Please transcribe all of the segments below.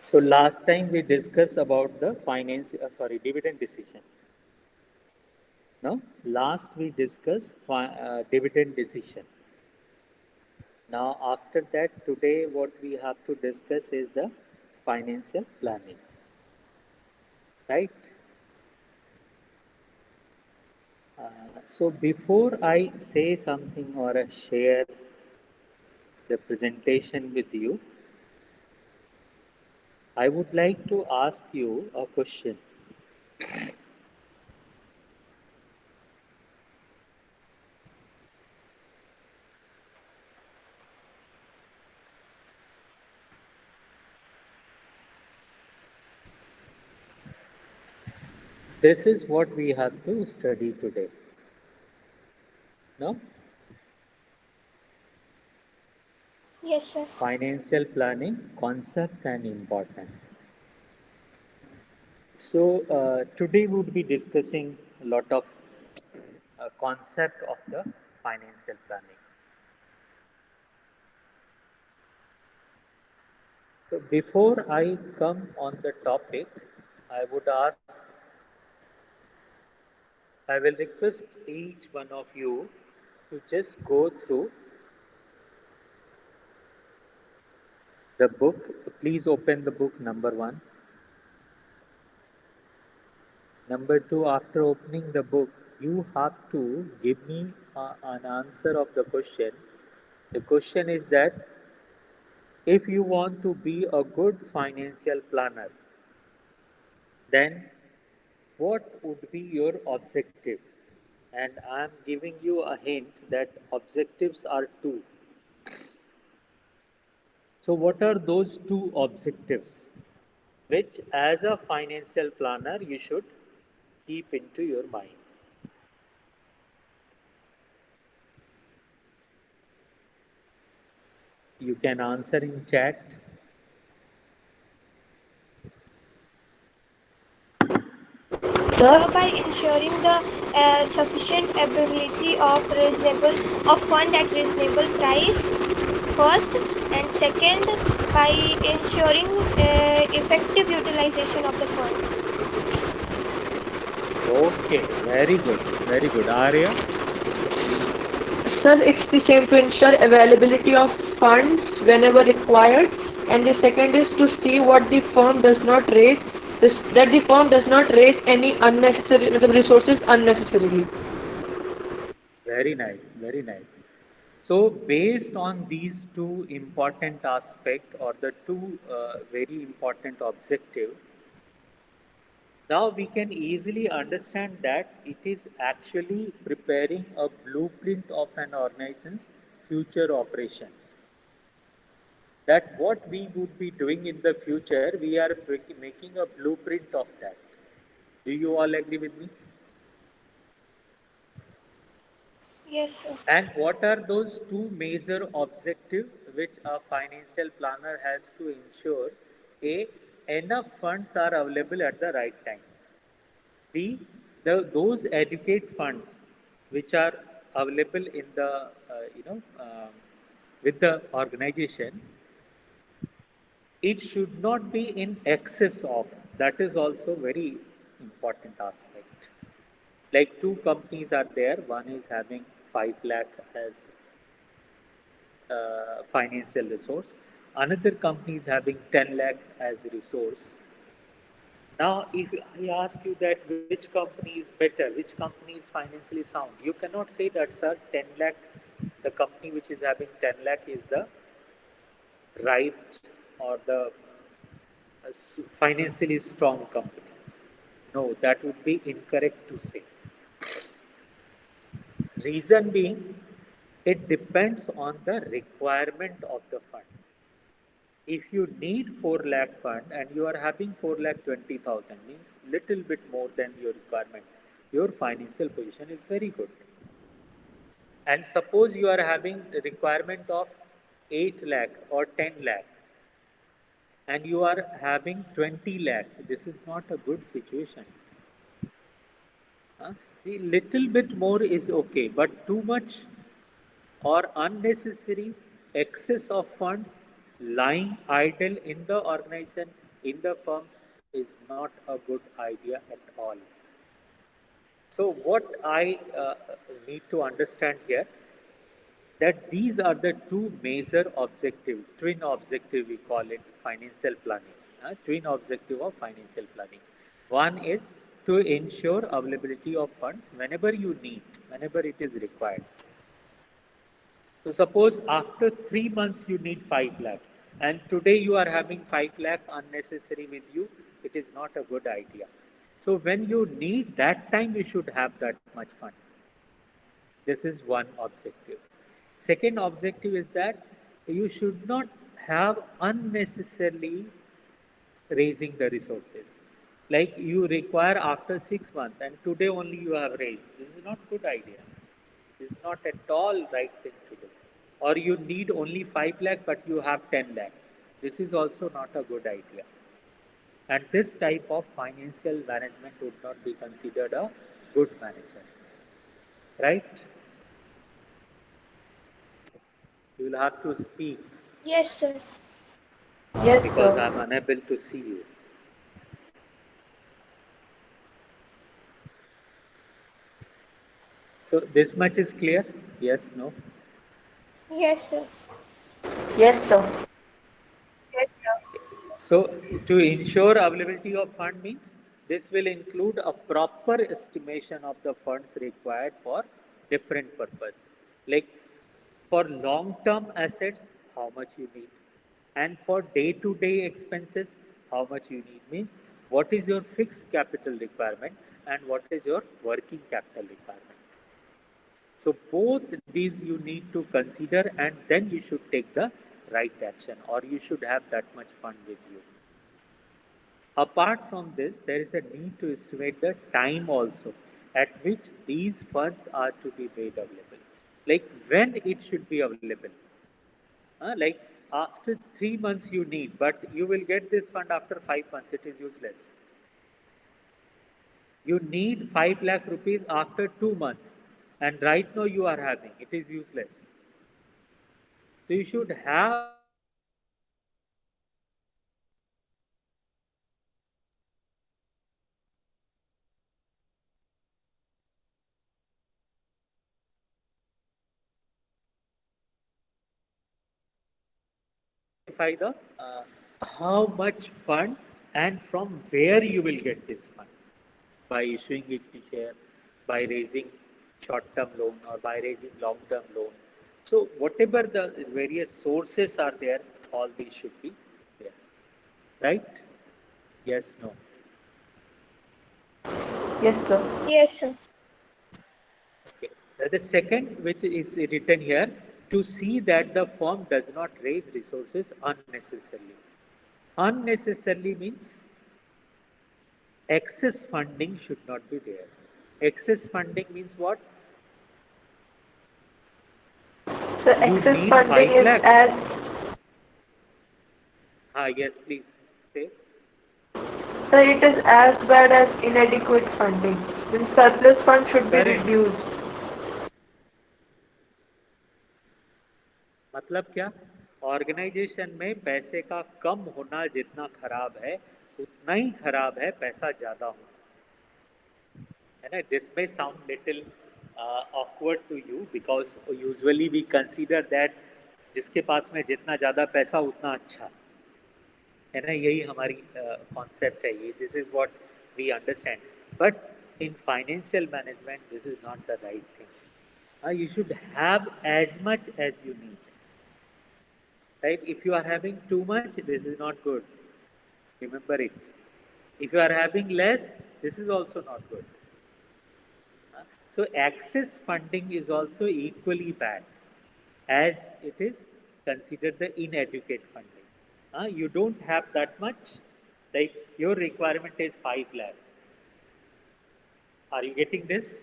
So last time we discussed about the dividend decision. No, last we discussed dividend decision. Now after that, today what we have to discuss is the financial planning, right? So before I say something or share the presentation with you, I would like to ask you a question. This is what we have to study today. No? Yes, sir. Financial planning, concept and importance. So today we would be discussing a lot of concept of the financial planning. So before I come on the topic, I would ask, I will request each one of you to just go through the book. Please open the book number one. Number two, after opening the book, you have to give me an answer of the question. The question is that if you want to be a good financial planner, then what would be your objective? And I'm giving you a hint that objectives are two. So, what are those two objectives which, as a financial planner, you should keep into your mind? You can answer in chat. So, by ensuring the sufficient availability of fund at reasonable price, first, and second, by ensuring effective utilization of the fund. Okay, very good, very good. Arya? Sir, it's the same to ensure availability of funds whenever required, and the second is to see what the firm does not raise, that the firm does not raise any unnecessary resources unnecessarily. Very nice, very nice. So, based on these two important aspects or the two very important objective, now we can easily understand that it is actually preparing a blueprint of an organization's future operation. That what we would be doing in the future, we are making a blueprint of that. Do you all agree with me? Yes, sir. And what are those two major objectives which a financial planner has to ensure? A, enough funds are available at the right time. B, those adequate funds which are available in the, with the organization, it should not be in excess of. That is also very important aspect. Like two companies are there, one is having 5 lakh as financial resource. Another company is having 10 lakh as resource. Now, if I ask you that which company is better, which company is financially sound, you cannot say that, sir, 10 lakh, the company which is having 10 lakh is the right or the financially strong company. No, that would be incorrect to say. Reason being, it depends on the requirement of the fund. If you need 4 lakh fund and you are having 4 lakh 20,000, means little bit more than your requirement, your financial position is very good. And suppose you are having a requirement of 8 lakh or 10 lakh and you are having 20 lakh, this is not a good situation. A little bit more is okay, but too much or unnecessary excess of funds lying idle in the organization in the firm is not a good idea at all. So what I need to understand here, that these are the two major objective, twin objective we call it financial planning, twin objective of financial planning. One is to ensure availability of funds whenever you need, whenever it is required. So suppose after 3 months you need 5 lakh and today you are having 5 lakh unnecessary with you, it is not a good idea. So when you need that time, you should have that much fund. This is one objective. Second objective is that you should not have unnecessarily raising the resources. Like you require after 6 months and today only you have raised. This is not good idea. This is not at all right thing to do. Or you need only 5 lakh but you have 10 lakh. This is also not a good idea. And this type of financial management would not be considered a good management. Right? You will have to speak. Yes, sir. Yes, Because sir. I am unable to see you. So this much is clear? Yes, no? Yes, sir. Yes, sir. So to ensure availability of fund means this will include a proper estimation of the funds required for different purpose. Like for long-term assets, how much you need. And for day-to-day expenses, how much you need. Means what is your fixed capital requirement and what is your working capital requirement. So both these you need to consider and then you should take the right action or you should have that much fund with you. Apart from this, there is a need to estimate the time also at which these funds are to be made available. Like when it should be available. Like after 3 months you need, but you will get this fund after 5 months, it is useless. You need 5 lakh rupees after 2 months, and right now you are having, it is useless. So you should have identify the how much fund and from where you will get this fund by issuing equity share, by raising short-term loan or by raising long-term loan. So whatever the various sources are there, all these should be there, right? Yes, no. Yes, sir. Yes, sir. Okay. The second, which is written here, to see that the firm does not raise resources unnecessarily. Unnecessarily means excess funding should not be there. Excess funding means what? The You excess need funding 5 is lakh. as Yes, please say. sir, it is as bad as inadequate funding. Then surplus fund should be Correct. reduced. मतलब क्या? Organisation में पैसे का कम होना जितना खराब है उतना ही खराब है पैसा ज्यादा होना, है ना? This may sound little awkward to you because usually we consider that जिसके पास में जितना ज़्यादा पैसा उतना अच्छा, है ना? यही हमारी कॉन्सेप्ट है ये. This is what we understand, but in financial management this is not the right thing. You should have as much as you need, right? If you are having too much, this is not good. Remember it. If you are having less, this is also not good. So excess funding is also equally bad as it is considered the inadequate funding. You don't have that much, like your requirement is 5 lakh. Are you getting this?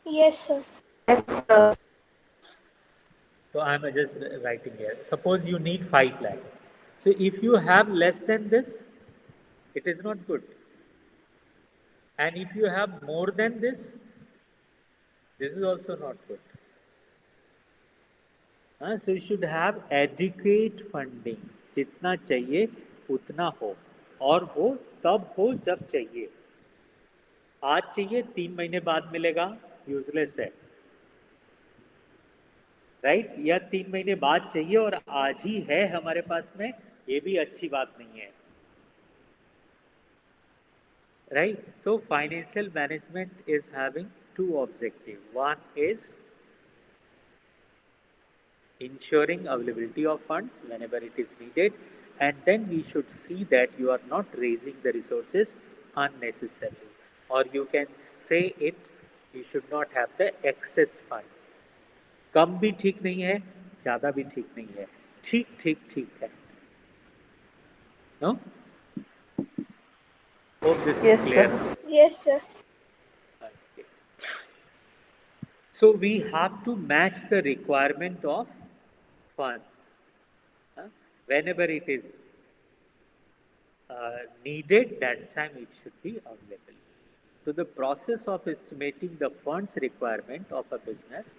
Yes, sir. Yes, sir. So I'm just writing here. Suppose you need 5 lakh. So if you have less than this, it is not good. And if you have more than this is also not good. So you should have adequate funding. जितना चाहिए उतना हो, और वो तब हो जब चाहिए। आज चाहिए 3 महीने बाद मिलेगा, यूजलेस है, राइट? या 3 महीने बाद चाहिए और आज ही है हमारे पास में, ये भी अच्छी बात नहीं है, right? So financial management is having two objectives. One is ensuring availability of funds whenever it is needed, and then we should see that you are not raising the resources unnecessarily, or you can say it, you should not have the excess fund. कम भी ठीक नहीं है, ज़्यादा भी ठीक नहीं है, ठीक ठीक ठीक है. No? Hope this is clear now. Yes, sir. Okay. So we have to match the requirement of funds. Whenever it is needed, that time it should be available. So the process of estimating the funds requirement of a business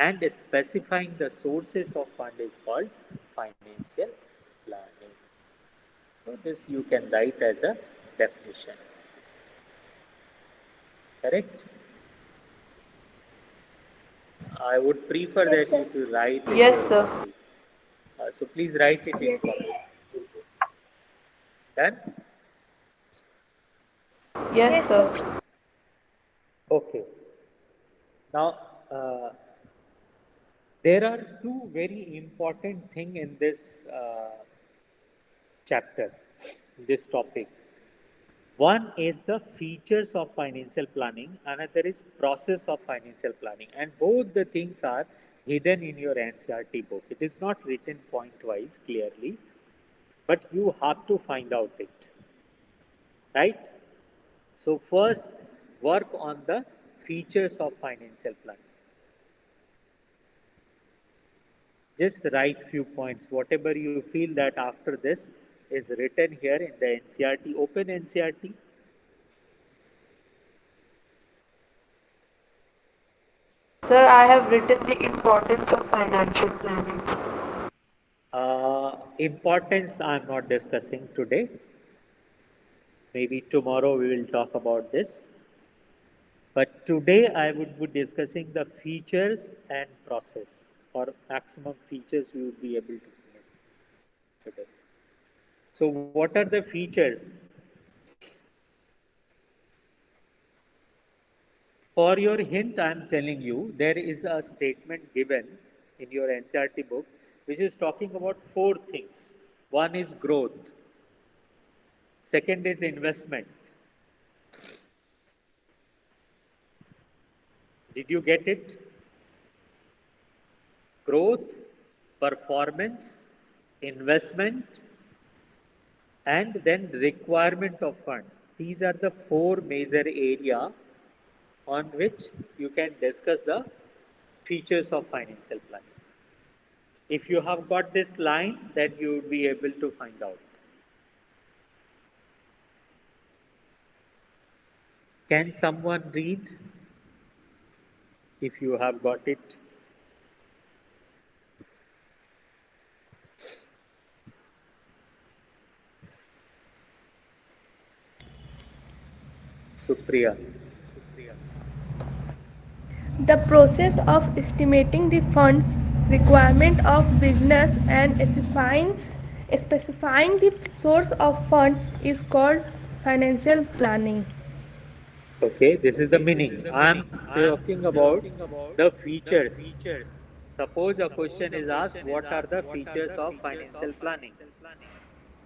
and specifying the sources of fund is called financial planning. So this you can write as a definition. Correct? I would prefer Yes, that sir. you to write it. Yes, sir. So please write it in Yes. comment. Done? Yes, Yes, sir. sir. Okay. Now, there are two very important things in this chapter, this topic. One is the features of financial planning, another is process of financial planning, and both the things are hidden in your NCERT book. It is not written point wise clearly, but you have to find out it, right? So first, work on the features of financial planning. Just write few points, whatever you feel that after this is written here in the NCERT. Open NCERT. Sir, I have written the importance of financial planning. Importance I'm not discussing today. Maybe tomorrow we will talk about this. But today I would be discussing the features and process, or maximum features we would be able to finish today. So what are the features? For your hint, I am telling you, there is a statement given in your NCERT book which is talking about four things. One is growth, second is investment. Did you get it? Growth, performance, investment, and then requirement of funds. These are the four major area on which you can discuss the features of financial planning. If you have got this line, then you will be able to find out. Can someone read if you have got it? Supriya. The process of estimating the funds requirement of business and specifying the source of funds is called financial planning. Okay, this is the meaning. I am talking about the features. Suppose a question is asked, what are the features of financial planning?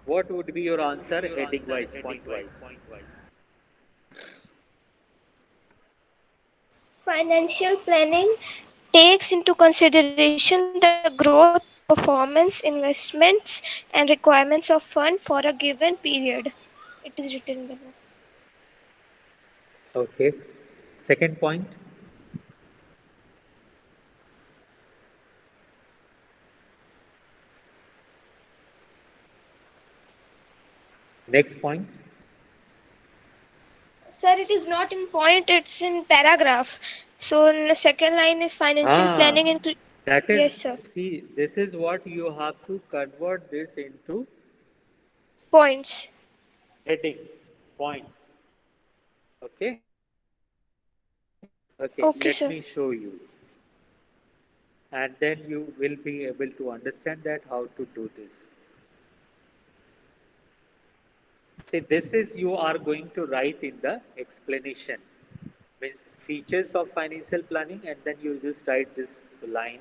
What would be your answer heading wise, point wise? Financial planning takes into consideration the growth, performance, investments, and requirements of fund for a given period. It is written in the book. Okay. Second point. Next point. Sir, it is not in point, it's in paragraph. So in the second line is financial planning That is, Yes, sir. see, this is what you have to convert this into Points. Heading, points. Okay. Okay, Okay, let sir. me show you. And then you will be able to understand that how to do this. See, this is you are going to write in the explanation. Means features of financial planning, and then you just write this line.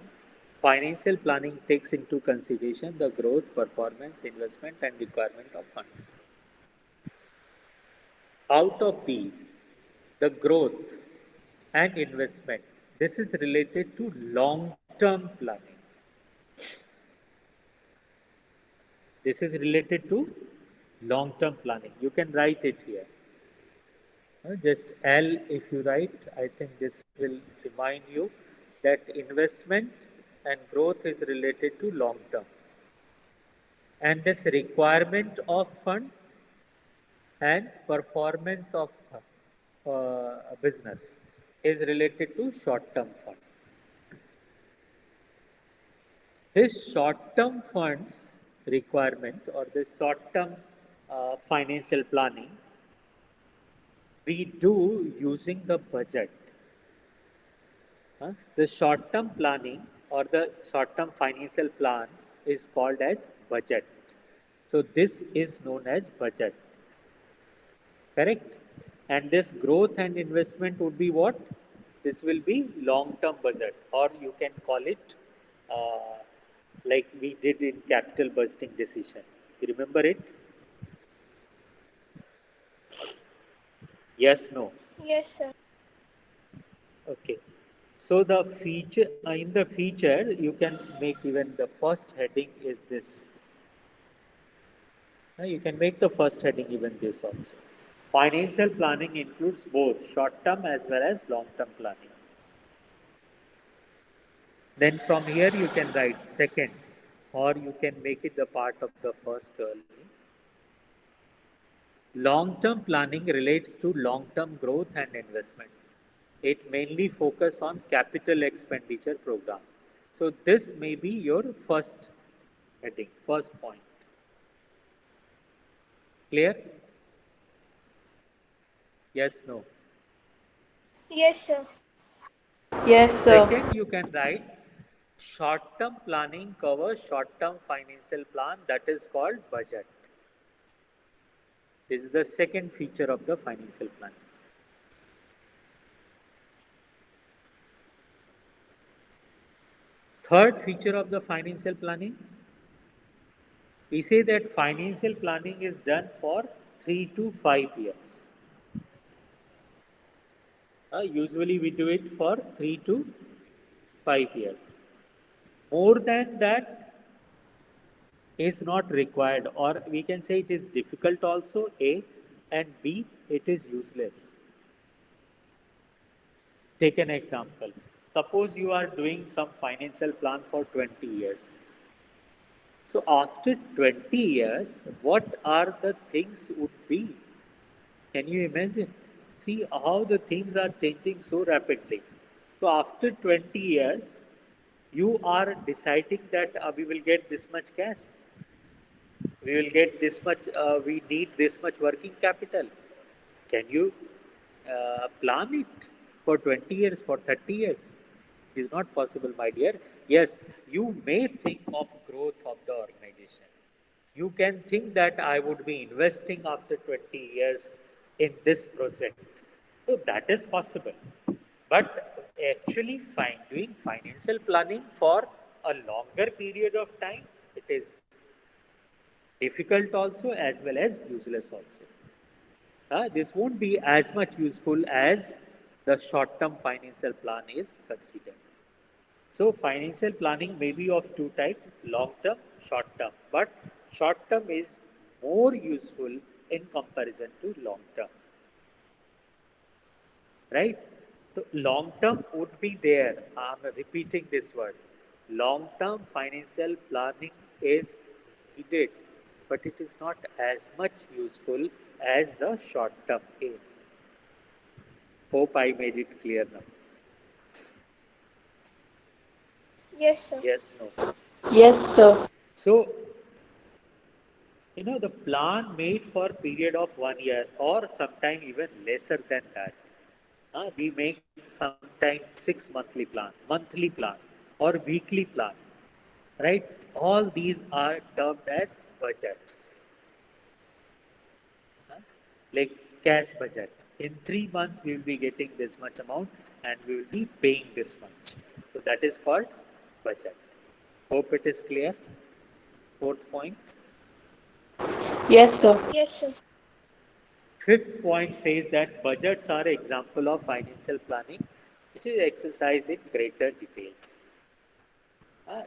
Financial planning takes into consideration the growth, performance, investment, and requirement of funds. Out of these, the growth and investment, this is related to long-term planning. This is related to long-term planning. You can write it here. Just L if you write, I think this will remind you that investment and growth is related to long term. And this requirement of funds and performance of business is related to short term fund. This short term funds requirement or this short term financial planning we do using the budget. The short term planning or the short term financial plan is called as budget. So, this is known as budget, correct? And this growth and investment would be what? This will be long term budget, or you can call it uh, like we did in capital budgeting decision. You remember it? Yes, no. Yes, sir. Okay. So the feature in the feature you can make even the first heading is this. You can make the first heading even this also. Financial planning includes both short term as well as long term planning. Then from here you can write second, or you can make it the part of the first only. Long term planning relates to long term growth and investment. It mainly focus on capital expenditure program. So this may be your first heading, first point. Clear? Yes, no. Yes, sir. Yes, sir. Second, you can write short-term planning covers short-term financial plan that is called budget. This is the second feature of the financial plan. Third feature of the financial planning, we say that financial planning is done for 3 to 5 years. Usually we do it for 3 to 5 years. More than that is not required, or we can say it is difficult also, A, and B, it is useless. Take an example. Suppose you are doing some financial plan for 20 years. So after 20 years, what are the things would be? Can you imagine? See how the things are changing so rapidly. So after 20 years, you are deciding that we will get this much cash. We will get this much, we need this much working capital. Can you plan it for 20 years, for 30 years? It is not possible, my dear. Yes, you may think of growth of the organization. You can think that I would be investing after 20 years in this project. So that is possible. But actually, doing financial planning for a longer period of time, it is difficult also as well as useless also. This won't be as much useful as the short-term financial plan is considered. So financial planning may be of two types, long-term, short-term. But short-term is more useful in comparison to long-term. Right? So long-term would be there. I'm repeating this word. Long-term financial planning is needed, but it is not as much useful as the short-term is. Hope I made it clear now. Yes, sir. Yes, no. Yes, sir. So The plan made for period of 1 year or sometime even lesser than that. We make sometime 6 monthly plan or weekly plan, right? All these are termed as budgets. Huh? Like cash budget. In 3 months, we will be getting this much amount and we will be paying this much. So that is called budget. Hope it is clear. Fourth point. Yes, sir. Yes, sir. Fifth point says that budgets are example of financial planning, which is exercised in greater details.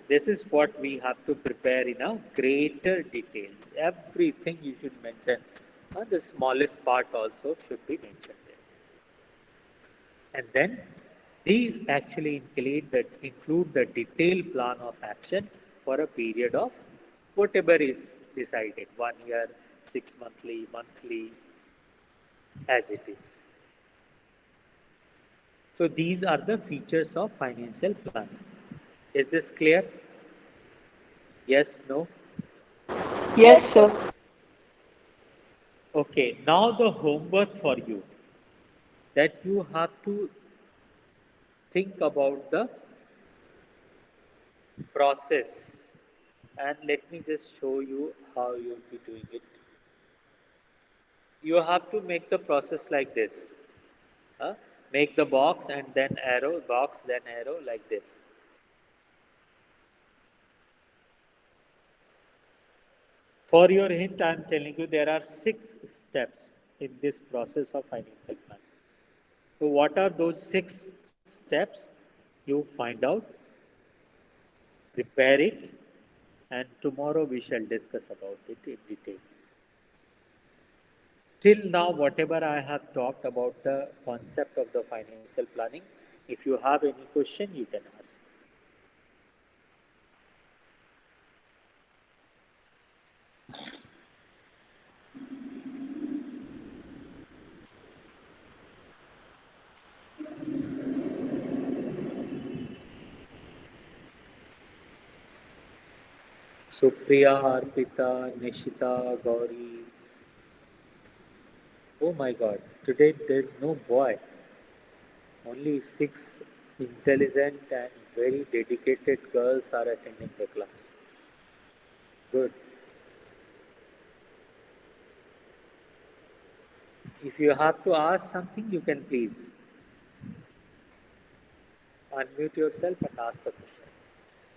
This is what we have to prepare in a greater details. Everything you should mention. The smallest part also should be mentioned there. And then these actually include the detailed plan of action for a period of whatever is decided, 1 year, 6 monthly, monthly, as it is. So these are the features of financial planning. Is this clear? Yes, no? Yes, Yes, sir. sir. Okay, now the homework for you, that you have to think about the process, and let me just show you how you'll be doing it. You have to make the process like this. Huh? Make the box and then arrow, box, then arrow, like this. For your hint, I am telling you there are 6 steps in this process of financial planning. So, what are those 6 steps? You find out, prepare it, and tomorrow we shall discuss about it in detail. Till now, whatever I have talked about the concept of the financial planning, if you have any question, you can ask. Supriya, Arpita, Nishita, Gauri. Oh my God, today there's no boy. Only 6 intelligent and very dedicated girls are attending the class. Good. If you have to ask something, you can please unmute yourself and ask the question.